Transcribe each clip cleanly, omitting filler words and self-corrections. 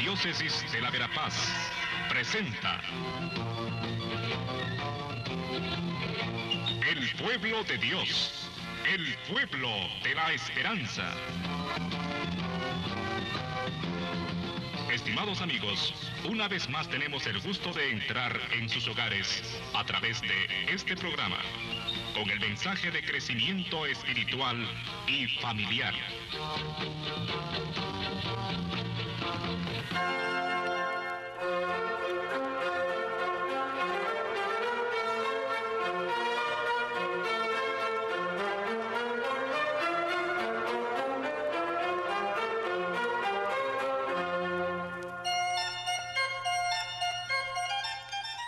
Diócesis de la Verapaz presenta El Pueblo de Dios, el pueblo de la esperanza. Estimados amigos, una vez más tenemos el gusto de entrar en sus hogares a través de este programa, con el mensaje de crecimiento espiritual y familiar.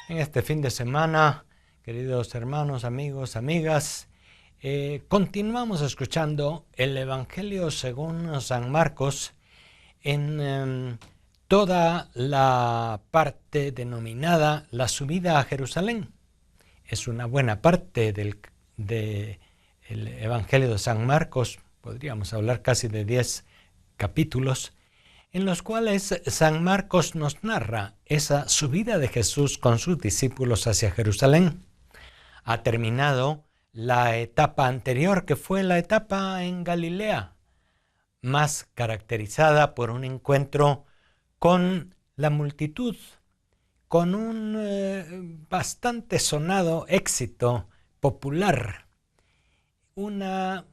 En este fin de semana, queridos hermanos, amigos, amigas, continuamos escuchando el Evangelio según San Marcos en toda la parte denominada la subida a Jerusalén. Es una buena parte del Evangelio de San Marcos, podríamos hablar casi de 10 capítulos, en los cuales San Marcos nos narra esa subida de Jesús con sus discípulos hacia Jerusalén. Ha terminado la etapa anterior, que fue la etapa en Galilea, más caracterizada por un encuentro con la multitud, con un bastante sonado éxito popular. Una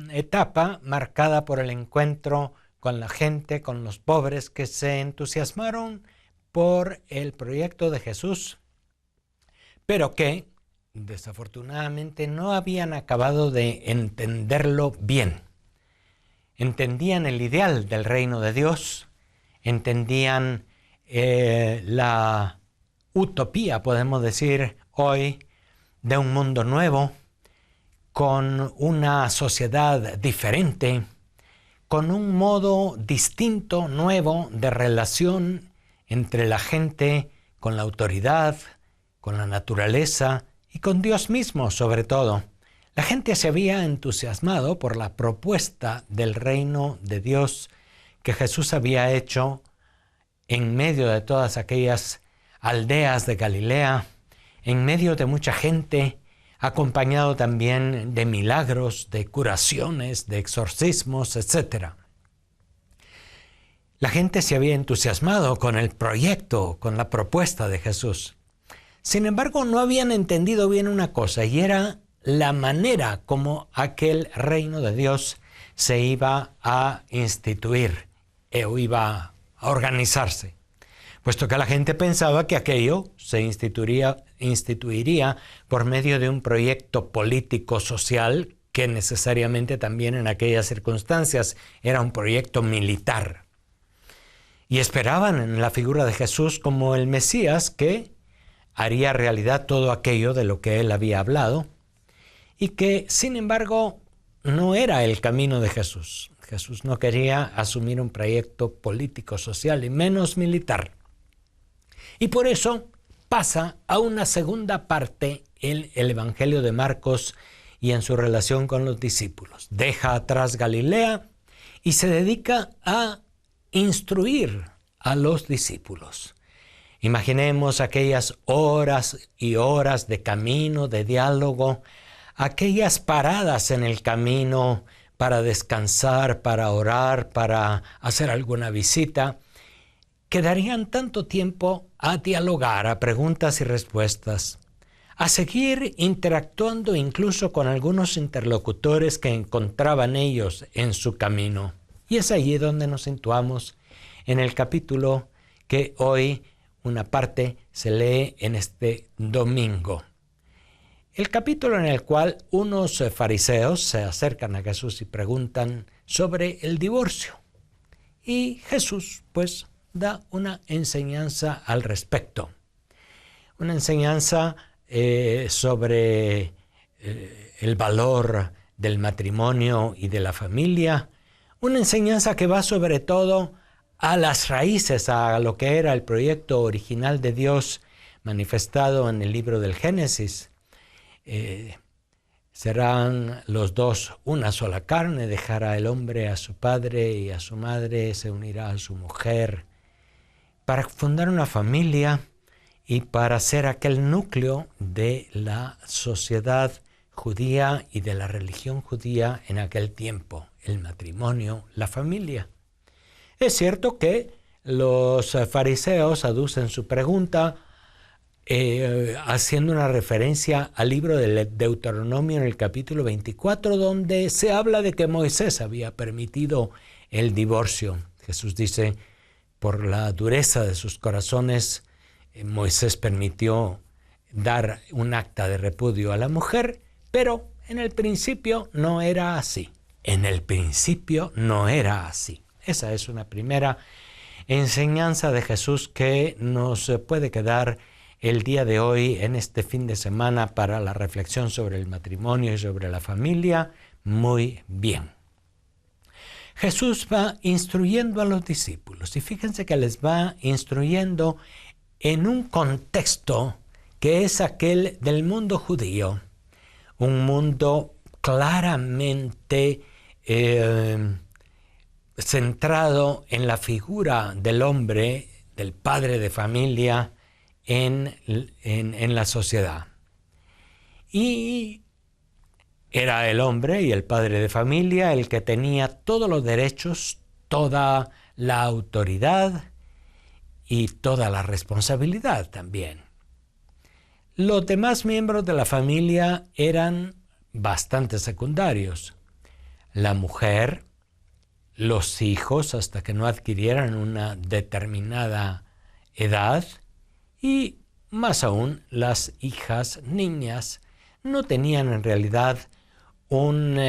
etapa marcada por el encuentro con la gente, con los pobres que se entusiasmaron por el proyecto de Jesús, pero que desafortunadamente no habían acabado de entenderlo bien. Entendían el ideal del reino de Dios, entendían la utopía, podemos decir hoy, de un mundo nuevo, con una sociedad diferente, con un modo distinto, nuevo, de relación entre la gente, con la autoridad, con la naturaleza y con Dios mismo sobre todo. La gente se había entusiasmado por la propuesta del reino de Dios que Jesús había hecho en medio de todas aquellas aldeas de Galilea, en medio de mucha gente, acompañado también de milagros, de curaciones, de exorcismos, etc. La gente se había entusiasmado con el proyecto, con la propuesta de Jesús. Sin embargo, no habían entendido bien una cosa, y era la manera como aquel reino de Dios se iba a instituir o iba a organizarse, puesto que la gente pensaba que aquello se instituiría por medio de un proyecto político-social que necesariamente también en aquellas circunstancias era un proyecto militar. Y esperaban en la figura de Jesús como el Mesías que haría realidad todo aquello de lo que él había hablado, y que, sin embargo, no era el camino de Jesús. Jesús no quería asumir un proyecto político-social y menos militar. Y por eso pasa a una segunda parte el Evangelio de Marcos y en su relación con los discípulos. Deja atrás Galilea y se dedica a instruir a los discípulos. Imaginemos aquellas horas y horas de camino, de diálogo, aquellas paradas en el camino para descansar, para orar, para hacer alguna visita, que darían tanto tiempo a dialogar, a preguntas y respuestas, a seguir interactuando incluso con algunos interlocutores que encontraban ellos en su camino. Y es allí donde nos situamos en el capítulo que hoy una parte se lee en este domingo. El capítulo en el cual unos fariseos se acercan a Jesús y preguntan sobre el divorcio. Y Jesús, pues, da una enseñanza al respecto. Una enseñanza sobre el valor del matrimonio y de la familia. Una enseñanza que va sobre todo a las raíces, a lo que era el proyecto original de Dios manifestado en el libro del Génesis. Serán los dos una sola carne, dejará el hombre a su padre y a su madre, se unirá a su mujer para fundar una familia y para ser aquel núcleo de la sociedad judía y de la religión judía en aquel tiempo, el matrimonio, la familia. Es cierto que los fariseos aducen su pregunta haciendo una referencia al libro del Deuteronomio en el capítulo 24, donde se habla de que Moisés había permitido el divorcio. Jesús dice, por la dureza de sus corazones, Moisés permitió dar un acta de repudio a la mujer, pero en el principio no era así. En el principio no era así. Esa es una primera enseñanza de Jesús que nos puede quedar el día de hoy, en este fin de semana, para la reflexión sobre el matrimonio y sobre la familia, muy bien. Jesús va instruyendo a los discípulos y fíjense que les va instruyendo en un contexto que es aquel del mundo judío, un mundo claramente centrado en la figura del hombre, del padre de familia, en la sociedad. Y era el hombre y el padre de familia el que tenía todos los derechos, toda la autoridad y toda la responsabilidad también. Los demás miembros de la familia eran bastante secundarios. La mujer, los hijos hasta que no adquirieran una determinada edad, y más aún las hijas niñas no tenían en realidad un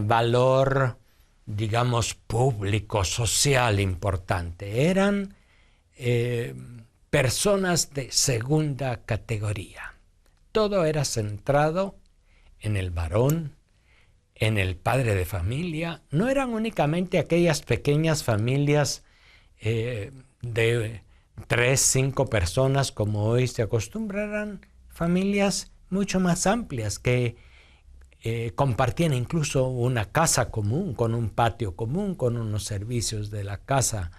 valor, digamos, público, social importante. Eran personas de segunda categoría. Todo era centrado en el varón, en el padre de familia. No eran únicamente aquellas pequeñas familias de 3, 5 personas como hoy se acostumbra. Eran familias mucho más amplias que compartían incluso una casa común, con un patio común, con unos servicios de la casa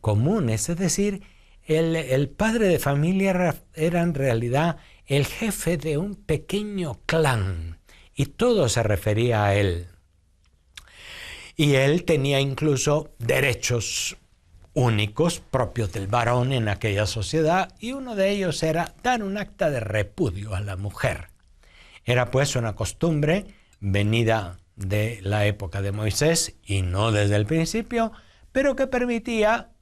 comunes. Es decir, el padre de familia era en realidad el jefe de un pequeño clan y todo se refería a él. Y él tenía incluso derechos únicos propios del varón en aquella sociedad, y uno de ellos era dar un acta de repudio a la mujer. Era pues una costumbre venida de la época de Moisés y no desde el principio, pero que permitía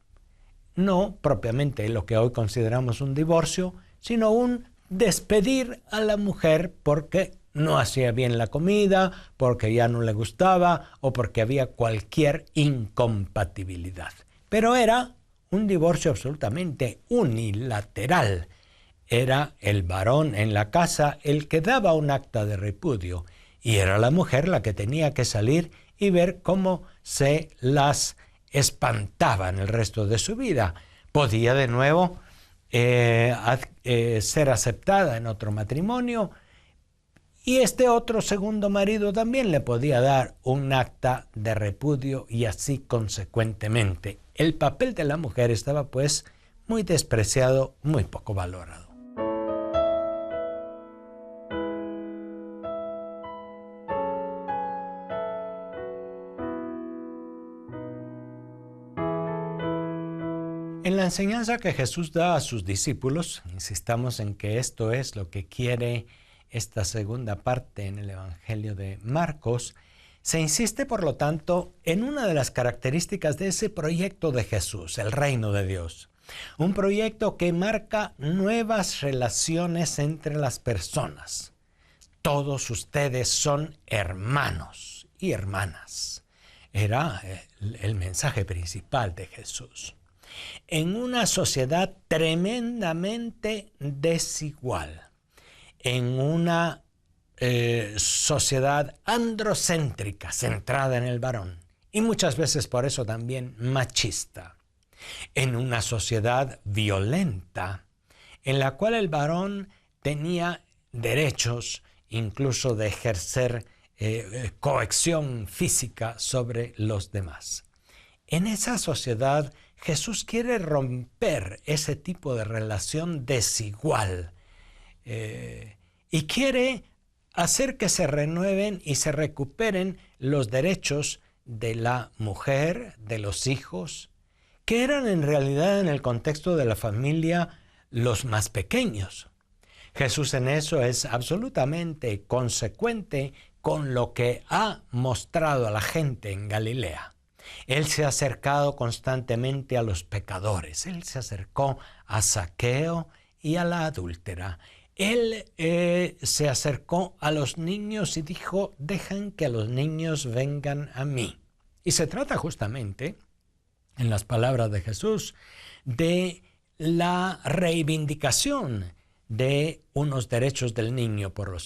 no propiamente lo que hoy consideramos un divorcio, sino un despedir a la mujer porque no hacía bien la comida, porque ya no le gustaba o porque había cualquier incompatibilidad. Pero era un divorcio absolutamente unilateral. Era el varón en la casa el que daba un acta de repudio y era la mujer la que tenía que salir y ver cómo se las espantaba en el resto de su vida. Podía de nuevo ser aceptada en otro matrimonio y este otro segundo marido también le podía dar un acta de repudio y así consecuentemente. El papel de la mujer estaba pues muy despreciado, muy poco valorado. En la enseñanza que Jesús da a sus discípulos, insistamos en que esto es lo que quiere esta segunda parte en el Evangelio de Marcos, se insiste, por lo tanto, en una de las características de ese proyecto de Jesús, el reino de Dios. Un proyecto que marca nuevas relaciones entre las personas. Todos ustedes son hermanos y hermanas. Era el mensaje principal de Jesús. En una sociedad tremendamente desigual, en una sociedad androcéntrica, centrada en el varón, y muchas veces por eso también machista, en una sociedad violenta, en la cual el varón tenía derechos incluso de ejercer coacción física sobre los demás. En esa sociedad, Jesús quiere romper ese tipo de relación desigual y quiere hacer que se renueven y se recuperen los derechos de la mujer, de los hijos, que eran en realidad en el contexto de la familia los más pequeños. Jesús en eso es absolutamente consecuente con lo que ha mostrado a la gente en Galilea. Él se ha acercado constantemente a los pecadores. Él se acercó a Zaqueo y a la adúltera. Él se acercó a los niños y dijo, dejan que los niños vengan a mí. Y se trata justamente, en las palabras de Jesús, de la reivindicación de unos derechos del niño. Por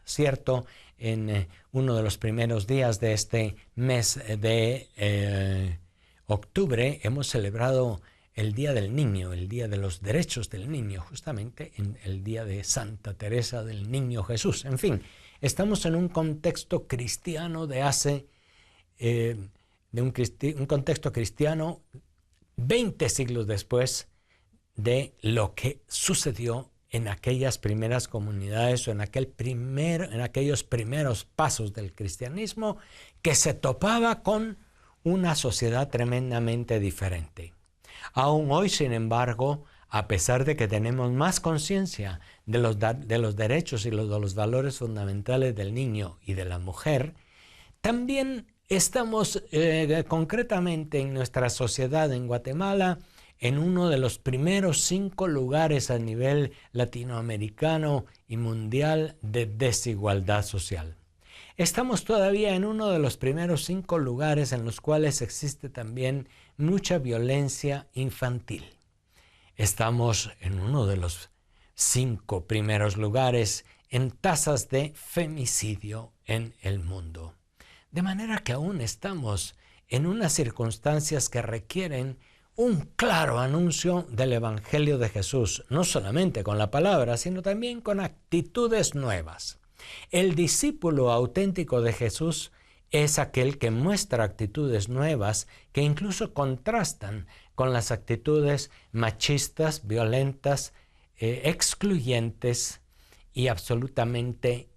cierto, en uno de los primeros días de este mes de octubre hemos celebrado el Día del Niño, el Día de los Derechos del Niño, justamente en el Día de Santa Teresa del Niño Jesús. En fin, estamos en un contexto cristiano un contexto cristiano 20 siglos después de lo que sucedió en aquellas primeras comunidades o en aquellos primeros pasos del cristianismo, que se topaba con una sociedad tremendamente diferente. Aún hoy, sin embargo, a pesar de que tenemos más conciencia de los derechos y de los valores fundamentales del niño y de la mujer, también estamos concretamente en nuestra sociedad en Guatemala en uno de los primeros 5 lugares a nivel latinoamericano y mundial de desigualdad social. Estamos todavía en uno de los primeros 5 lugares en los cuales existe también mucha violencia infantil. Estamos en uno de los 5 primeros lugares en tasas de femicidio en el mundo. De manera que aún estamos en unas circunstancias que requieren un claro anuncio del Evangelio de Jesús, no solamente con la palabra, sino también con actitudes nuevas. El discípulo auténtico de Jesús es aquel que muestra actitudes nuevas que incluso contrastan con las actitudes machistas, violentas, excluyentes y absolutamente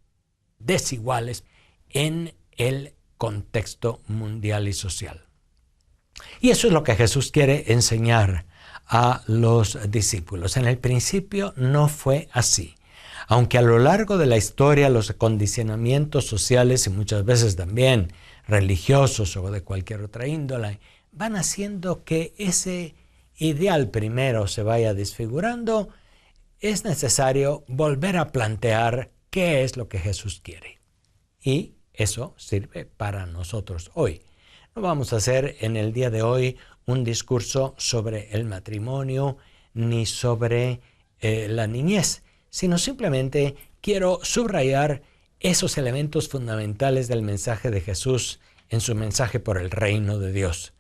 desiguales en el contexto mundial y social. Y eso es lo que Jesús quiere enseñar a los discípulos. En el principio no fue así. Aunque a lo largo de la historia los condicionamientos sociales y muchas veces también religiosos o de cualquier otra índole van haciendo que ese ideal primero se vaya desfigurando, es necesario volver a plantear qué es lo que Jesús quiere. Y eso sirve para nosotros hoy. No vamos a hacer en el día de hoy un discurso sobre el matrimonio ni sobre la niñez, sino simplemente quiero subrayar esos elementos fundamentales del mensaje de Jesús en su mensaje por el reino de Dios.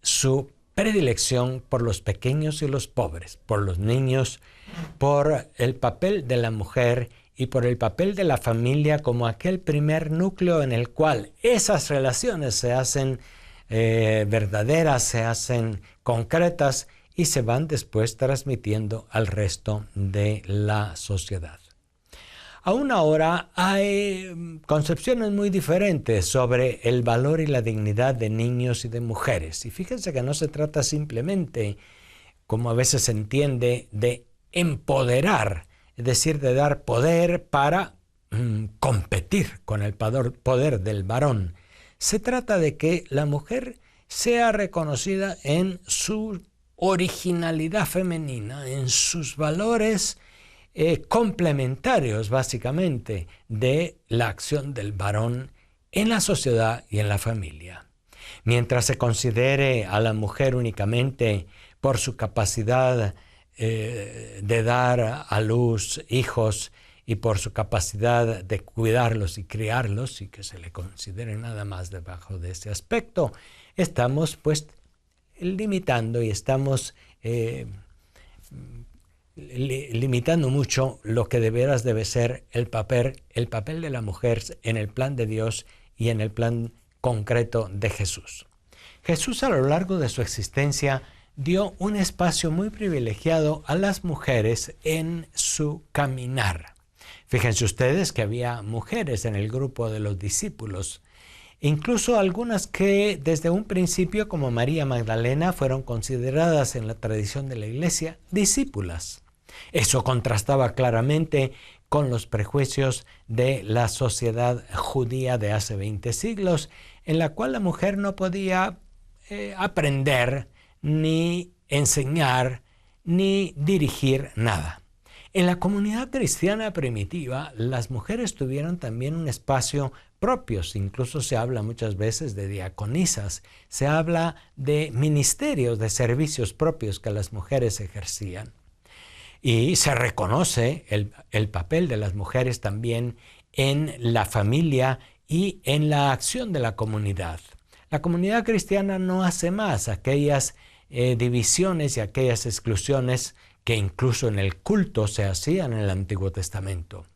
Su predilección por los pequeños y los pobres, por los niños, por el papel de la mujer y por el papel de la familia como aquel primer núcleo en el cual esas relaciones se hacen verdaderas, se hacen concretas y se van después transmitiendo al resto de la sociedad. Aún ahora hay concepciones muy diferentes sobre el valor y la dignidad de niños y de mujeres. Y fíjense que no se trata simplemente, como a veces se entiende, de empoderar, es decir, de dar poder para competir con el poder del varón. Se trata de que la mujer sea reconocida en su originalidad femenina, en sus valores complementarios básicamente de la acción del varón en la sociedad y en la familia. Mientras se considere a la mujer únicamente por su capacidad de dar a luz hijos y por su capacidad de cuidarlos y criarlos, y que se le considere nada más debajo de ese aspecto, estamos pues limitando y estamos limitando mucho lo que de veras debe ser el papel de la mujer en el plan de Dios y en el plan concreto de Jesús. Jesús, a lo largo de su existencia, dio un espacio muy privilegiado a las mujeres en su caminar. Fíjense ustedes que había mujeres en el grupo de los discípulos, incluso algunas que desde un principio, como María Magdalena, fueron consideradas en la tradición de la Iglesia discípulas. Eso contrastaba claramente con los prejuicios de la sociedad judía de hace 20 siglos, en la cual la mujer no podía aprender, ni enseñar, ni dirigir nada. En la comunidad cristiana primitiva, las mujeres tuvieron también un espacio propio. Incluso se habla muchas veces de diaconisas, se habla de ministerios, de servicios propios que las mujeres ejercían. Y se reconoce el papel de las mujeres también en la familia y en la acción de la comunidad. La comunidad cristiana no hace más aquellas divisiones y aquellas exclusiones que incluso en el culto se hacían en el Antiguo Testamento.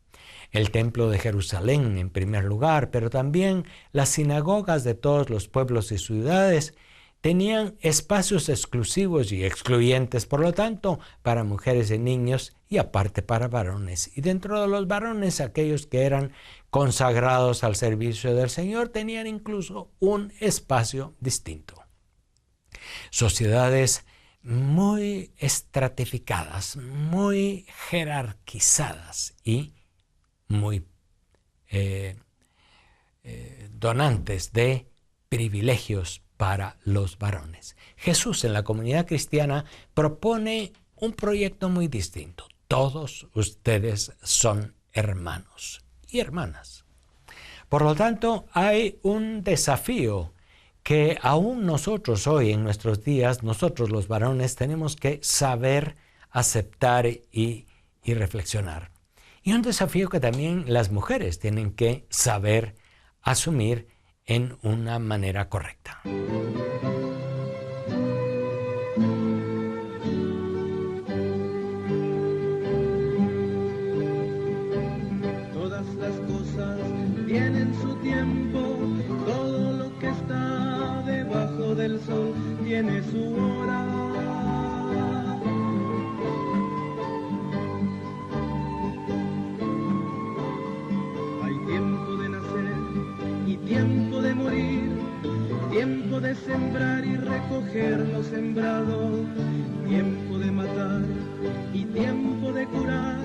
El templo de Jerusalén en primer lugar, pero también las sinagogas de todos los pueblos y ciudades tenían espacios exclusivos y excluyentes, por lo tanto, para mujeres y niños y aparte para varones. Y dentro de los varones, aquellos que eran consagrados al servicio del Señor tenían incluso un espacio distinto. Sociedades muy estratificadas, muy jerarquizadas y muy donantes de privilegios para los varones. Jesús en la comunidad cristiana propone un proyecto muy distinto. Todos ustedes son hermanos y hermanas. Por lo tanto, hay un desafío que aún nosotros hoy en nuestros días, nosotros los varones, tenemos que saber aceptar y reflexionar. Y un desafío que también las mujeres tienen que saber asumir en una manera correcta. Todas las cosas tienen su tiempo, todo lo que está debajo del sol tiene su hora. Tiempo de morir, tiempo de sembrar y recoger lo sembrado, tiempo de matar y tiempo de curar,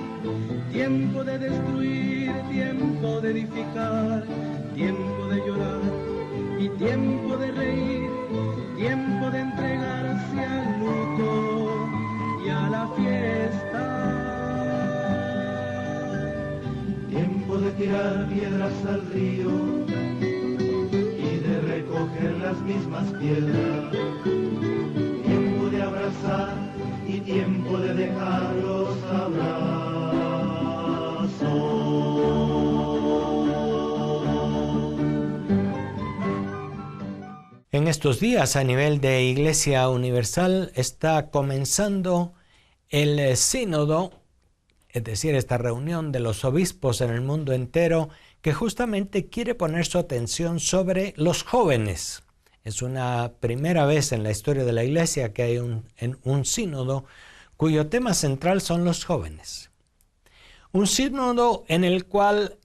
tiempo de destruir, tiempo de edificar, tiempo de llorar y tiempo de reír, tiempo de entregarse al luto y a la fiesta, tiempo de tirar piedras al río, recoger las mismas piedras, tiempo de abrazar y tiempo de dejar los abrazos. En estos días, a nivel de Iglesia Universal, está comenzando el sínodo, es decir, esta reunión de los obispos en el mundo entero, que justamente quiere poner su atención sobre los jóvenes. Es una primera vez en la historia de la Iglesia que hay un sínodo cuyo tema central son los jóvenes. Un sínodo en el cual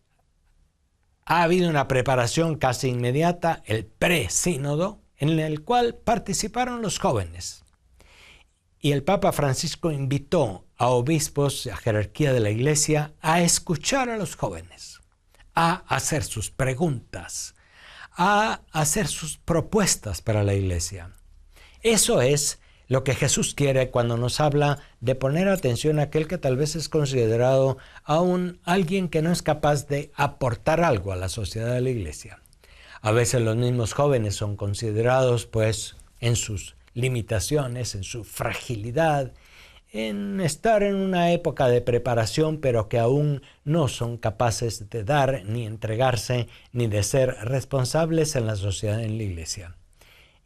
ha habido una preparación casi inmediata, el pre-sínodo, en el cual participaron los jóvenes. Y el Papa Francisco invitó a obispos, a jerarquía de la Iglesia, a escuchar a los jóvenes, a hacer sus preguntas, a hacer sus propuestas para la Iglesia. Eso es lo que Jesús quiere cuando nos habla de poner atención a aquel que tal vez es considerado aún alguien que no es capaz de aportar algo a la sociedad de la Iglesia. A veces los mismos jóvenes son considerados, pues, en sus limitaciones, en su fragilidad, en estar en una época de preparación, pero que aún no son capaces de dar, ni entregarse, ni de ser responsables en la sociedad, en la Iglesia.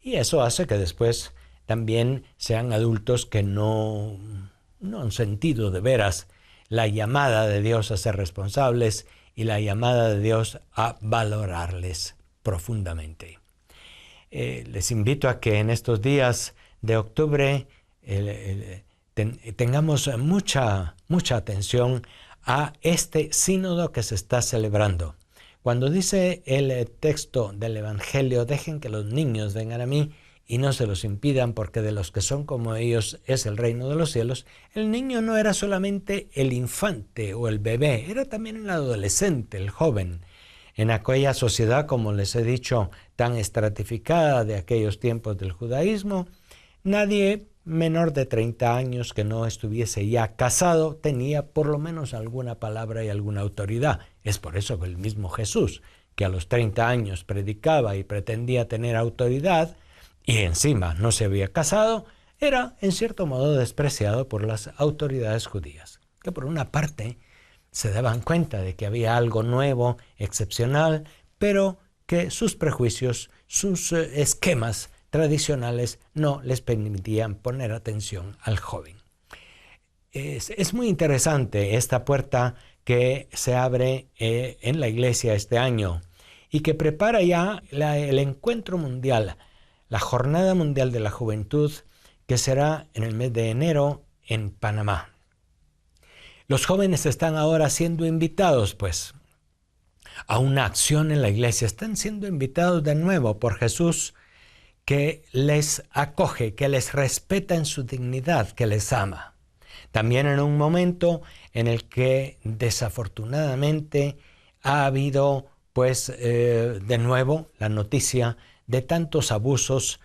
Y eso hace que después también sean adultos que no han sentido de veras la llamada de Dios a ser responsables y la llamada de Dios a valorarles profundamente. Les invito a que en estos días de octubre tengamos mucha atención a este sínodo que se está celebrando. Cuando dice el texto del Evangelio, dejen que los niños vengan a mí y no se los impidan, porque de los que son como ellos es el reino de los cielos, el niño no era solamente el infante o el bebé, era también el adolescente, el joven. En aquella sociedad, como les he dicho, tan estratificada de aquellos tiempos del judaísmo, nadie menor de 30 años que no estuviese ya casado tenía por lo menos alguna palabra y alguna autoridad. Es por eso que el mismo Jesús, que a los 30 años predicaba y pretendía tener autoridad, y encima no se había casado, era en cierto modo despreciado por las autoridades judías, que por una parte se daban cuenta de que había algo nuevo, excepcional, pero que sus prejuicios, sus esquemas tradicionales no les permitían poner atención al joven. Es muy interesante esta puerta que se abre en la iglesia este año y que prepara ya el encuentro mundial, la Jornada Mundial de la Juventud, que será en el mes de enero en Panamá. Los jóvenes están ahora siendo invitados, pues, a una acción en la iglesia. Están siendo invitados de nuevo por Jesús, que les acoge, que les respeta en su dignidad, que les ama. También en un momento en el que desafortunadamente ha habido, pues, de nuevo la noticia de tantos abusos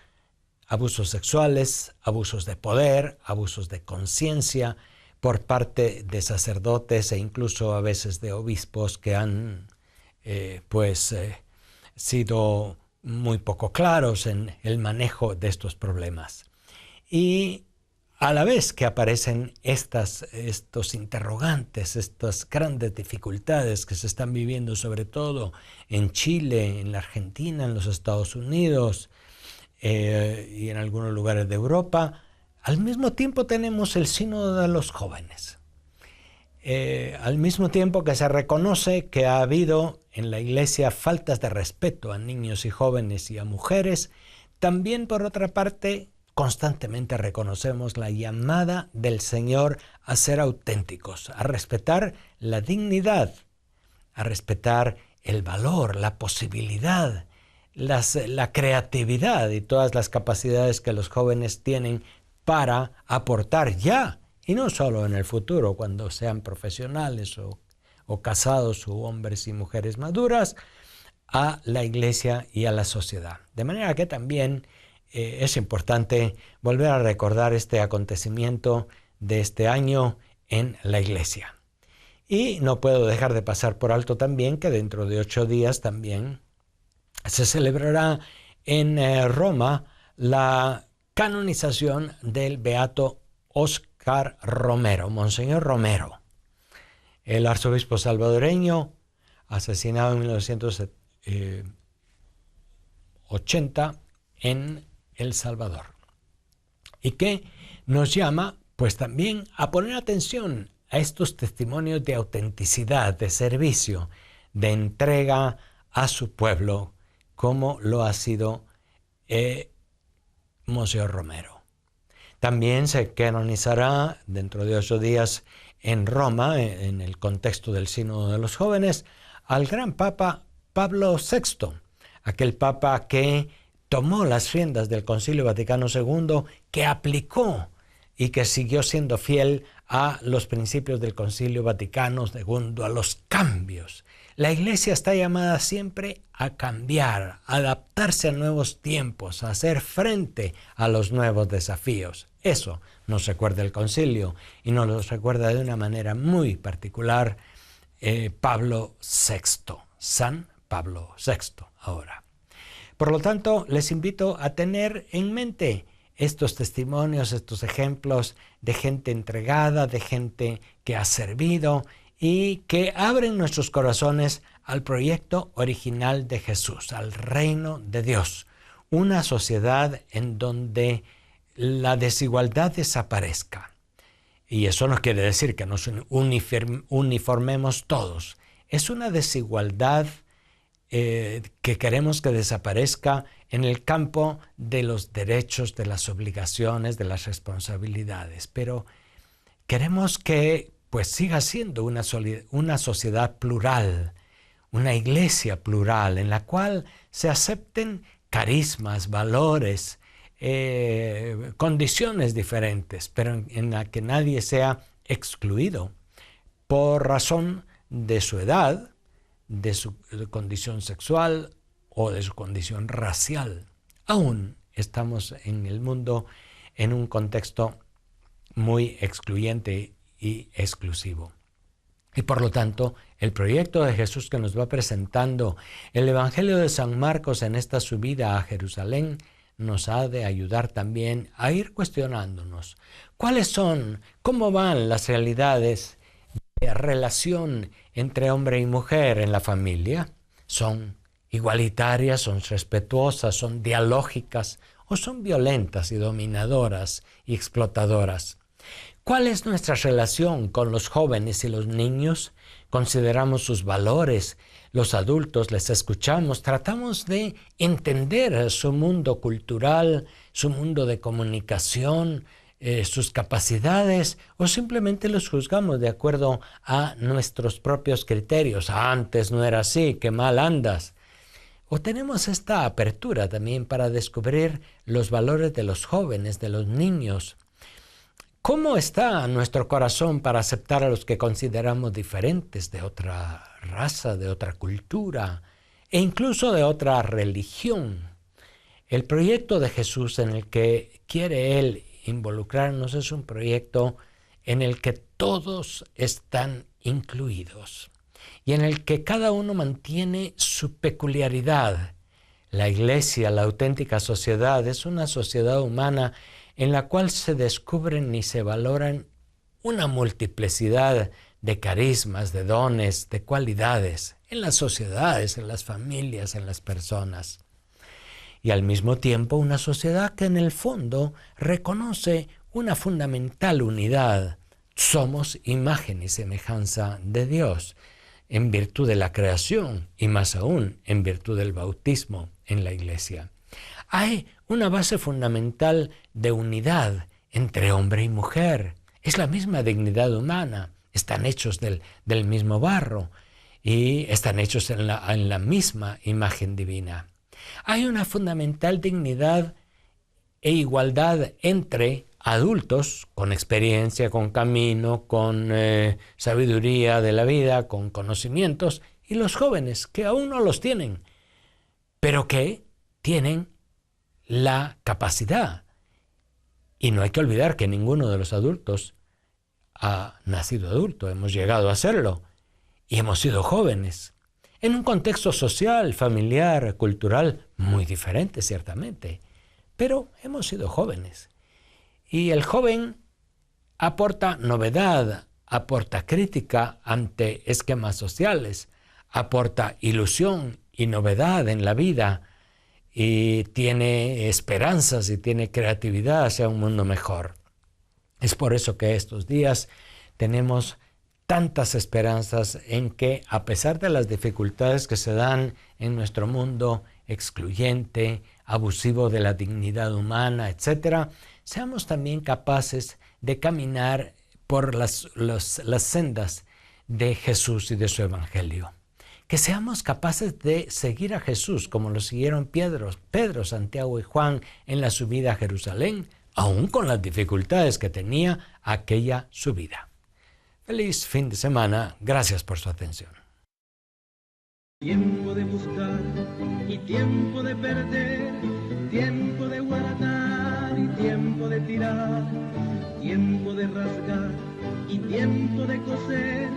sexuales, abusos de poder, abusos de conciencia por parte de sacerdotes e incluso a veces de obispos que han sido muy poco claros en el manejo de estos problemas. Y a la vez que aparecen estos interrogantes, estas grandes dificultades que se están viviendo sobre todo en Chile, en la Argentina, en los Estados Unidos y en algunos lugares de Europa, al mismo tiempo tenemos el sínodo de los jóvenes. Al mismo tiempo que se reconoce que ha habido en la iglesia faltas de respeto a niños y jóvenes y a mujeres, también por otra parte constantemente reconocemos la llamada del Señor a ser auténticos, a respetar la dignidad, a respetar el valor, la posibilidad, la creatividad y todas las capacidades que los jóvenes tienen para aportar ya, y no solo en el futuro, cuando sean profesionales o casados o hombres y mujeres maduras, a la iglesia y a la sociedad. De manera que también es importante volver a recordar este acontecimiento de este año en la iglesia. Y no puedo dejar de pasar por alto también que dentro de 8 días también se celebrará en Roma la canonización del beato Óscar Romero, Monseñor Romero, el arzobispo salvadoreño asesinado en 1980 en El Salvador, y que nos llama pues también a poner atención a estos testimonios de autenticidad, de servicio, de entrega a su pueblo, como lo ha sido Monseñor Romero. También se canonizará dentro de 8 días en Roma, en el contexto del Sínodo de los Jóvenes, al gran Papa Pablo VI, aquel Papa que tomó las riendas del Concilio Vaticano II, que aplicó y que siguió siendo fiel a los principios del Concilio Vaticano II, a los cambios. La Iglesia está llamada siempre a cambiar, a adaptarse a nuevos tiempos, a hacer frente a los nuevos desafíos. Eso nos recuerda el Concilio y nos lo recuerda de una manera muy particular Pablo VI, San Pablo VI ahora. Por lo tanto, les invito a tener en mente estos testimonios, estos ejemplos de gente entregada, de gente que ha servido y que abren nuestros corazones al proyecto original de Jesús, al reino de Dios, una sociedad en donde la desigualdad desaparezca. Y eso no quiere decir que nos uniformemos todos. Es una desigualdad que queremos que desaparezca en el campo de los derechos, de las obligaciones, de las responsabilidades, pero queremos que pues siga siendo una sociedad plural, una iglesia plural en la cual se acepten carismas, valores, condiciones diferentes, pero en la que nadie sea excluido por razón de su edad, de su condición sexual o de su condición racial. Aún estamos en el mundo en un contexto muy excluyente y exclusivo. Y por lo tanto, el proyecto de Jesús que nos va presentando el Evangelio de San Marcos en esta subida a Jerusalén nos ha de ayudar también a ir cuestionándonos cuáles son, cómo van las realidades de relación entre hombre y mujer en la familia. ¿Son igualitarias, son respetuosas, son dialógicas o son violentas y dominadoras y explotadoras? ¿Cuál es nuestra relación con los jóvenes y los niños? ¿Consideramos sus valores? Los adultos les escuchamos, tratamos de entender su mundo cultural, su mundo de comunicación, sus capacidades, o simplemente los juzgamos de acuerdo a nuestros propios criterios. Antes no era así, qué mal andas. O tenemos esta apertura también para descubrir los valores de los jóvenes, de los niños. ¿Cómo está nuestro corazón para aceptar a los que consideramos diferentes, de otra raza, de otra cultura e incluso de otra religión? El proyecto de Jesús en el que quiere Él involucrarnos es un proyecto en el que todos están incluidos y en el que cada uno mantiene su peculiaridad. La Iglesia, la auténtica sociedad, es una sociedad humana en la cual se descubren y se valoran una multiplicidad de carismas, de dones, de cualidades en las sociedades, en las familias, en las personas. Y al mismo tiempo una sociedad que en el fondo reconoce una fundamental unidad. Somos imagen y semejanza de Dios en virtud de la creación y más aún en virtud del bautismo en la Iglesia. Hay una base fundamental de unidad entre hombre y mujer. Es la misma dignidad humana. Están hechos del mismo barro y están hechos en la misma imagen divina. Hay una fundamental dignidad e igualdad entre adultos con experiencia, con camino, con sabiduría de la vida, con conocimientos, y los jóvenes que aún no los tienen, pero que tienen la capacidad. Y no hay que olvidar que ninguno de los adultos ha nacido adulto, hemos llegado a serlo y hemos sido jóvenes en un contexto social, familiar, cultural muy diferente ciertamente, pero hemos sido jóvenes. Y el joven aporta novedad, aporta crítica ante esquemas sociales, aporta ilusión y novedad en la vida, y tiene esperanzas y tiene creatividad hacia un mundo mejor. Es por eso que estos días tenemos tantas esperanzas en que, a pesar de las dificultades que se dan en nuestro mundo excluyente, abusivo de la dignidad humana, etc., seamos también capaces de caminar por las sendas de Jesús y de su Evangelio. Que seamos capaces de seguir a Jesús como lo siguieron Pedro, Santiago y Juan en la subida a Jerusalén, aún con las dificultades que tenía aquella subida. Feliz fin de semana. Gracias por su atención. Tiempo de buscar y tiempo de perder, tiempo de guardar y tiempo de tirar, tiempo de rasgar y tiempo de coser,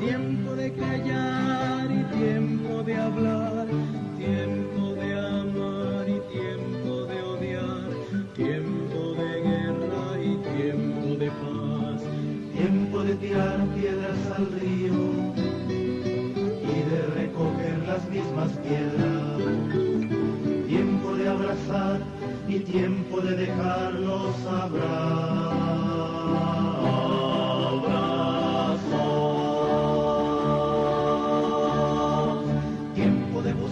tiempo de callar y tiempo de hablar, tiempo de amar y tiempo de odiar, tiempo de guerra y tiempo de paz, tiempo de tirar piedras al río y de recoger las mismas piedras, tiempo de abrazar y tiempo de dejarlos abrazos, tiempo de buscar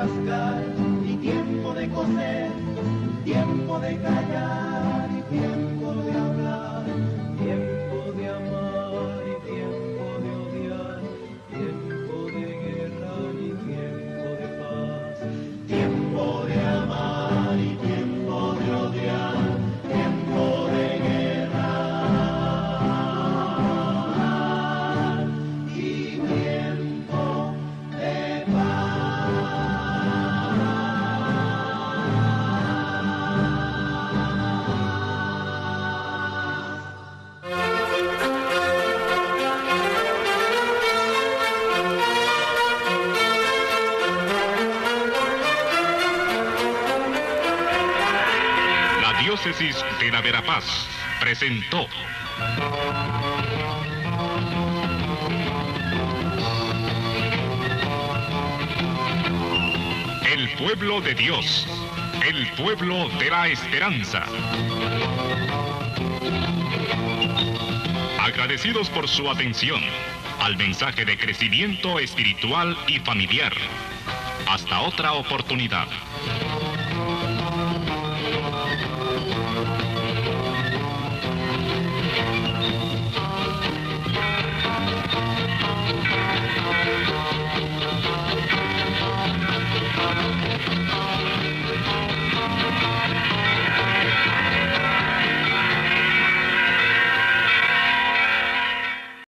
rascar y tiempo de coser, tiempo de callar y tiempo de hablar, tiempo de amar y tiempo de odiar, tiempo de guerra y tiempo de paz, tiempo de amar y tiempo de odiar, tiempo de guerra y tiempo de La diócesis de la Verapaz presentó El pueblo de Dios, el pueblo de la esperanza. Agradecidos por su atención al mensaje de crecimiento espiritual y familiar. Hasta otra oportunidad.